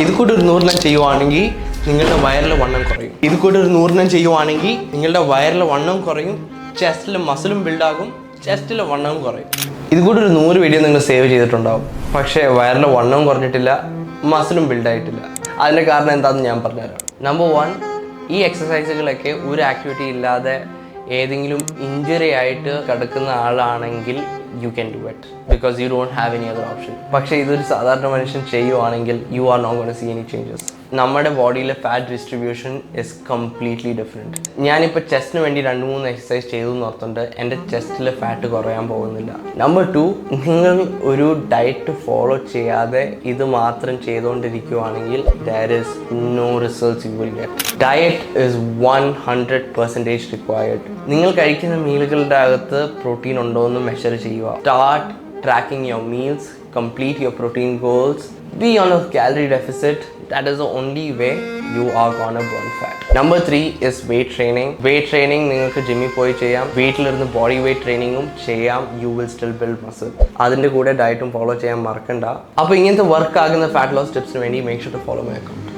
ഇത് കൂടെ ഒരു 100 ചെയ്യുവാണെങ്കിൽ നിങ്ങളുടെ വയറിൽ വണ്ണം കുറയും. ഇത് കൂടെ ഒരു 100 ചെയ്യുവാണെങ്കിൽ നിങ്ങളുടെ വയറിൽ വണ്ണം കുറയും, ചെസ്റ്റിൽ മസിലും ബിൽഡാകും, ചെസ്റ്റിൽ വണ്ണവും കുറയും. ഇത് കൂടെ ഒരു 100 വീഡിയോ നിങ്ങൾ സേവ് ചെയ്തിട്ടുണ്ടാവും. പക്ഷേ വയറിൽ വണ്ണവും കുറഞ്ഞിട്ടില്ല, മസിലും ബിൽഡായിട്ടില്ല. അതിൻ്റെ കാരണം എന്താണെന്ന് ഞാൻ പറഞ്ഞുതരാം. നമ്പർ 1, ഈ എക്സസൈസുകളൊക്കെ ഒരു ആക്ടിവിറ്റി ഇല്ലാതെ ഏതെങ്കിലും ഇഞ്ചുറി ആയിട്ട് കിടക്കുന്ന ആളാണെങ്കിൽ you can do it because you don't have any other option. പക്ഷേ ഇതൊരു സാധാരണ മനുഷ്യൻ ചെയ്യുവാണെങ്കിൽ you are not gonna see any changes. നമ്മുടെ ബോഡിയിലെ fat distribution is completely different. ഞാനിപ്പോൾ ചെസ്റ്റിന് വേണ്ടി 2-3 എക്സസൈസ് ചെയ്തു നിർത്തുന്നുണ്ട്, എൻ്റെ ചെസ്റ്റിലെ ഫാറ്റ് കുറയാൻ പോകുന്നില്ല. നമ്പർ 2, നിങ്ങൾ ഒരു ഡയറ്റ് ഫോളോ ചെയ്യാതെ ഇത് മാത്രം ചെയ്തുകൊണ്ടിരിക്കുകയാണെങ്കിൽ there is no results you will get. Diet is 100% required. നിങ്ങൾ കഴിക്കുന്ന മീലുകളുടെ അകത്ത് പ്രോട്ടീൻ ഉണ്ടോ എന്ന് മെഷർ ചെയ്യുക. Start tracking your meals, complete your protein goals, be on a calorie deficit. That is the only way you are gonna burn fat. Number 3 is weight training. Weight training നിങ്ങൾക്ക് ജിമ്മിൽ പോയി ചെയ്യാം, വീട്ടിലിരുന്ന് body weight ട്രെയിനിങ്ങും ചെയ്യാം. You will still build muscle. അതിൻ്റെ കൂടെ ഡയറ്റും follow ചെയ്യാൻ മറക്കണ്ട. അപ്പോൾ ഇങ്ങനത്തെ വർക്ക് ആകുന്ന ഫാറ്റ് ലോസ് ടിപ്സിന് വേണ്ടി make sure to follow my account.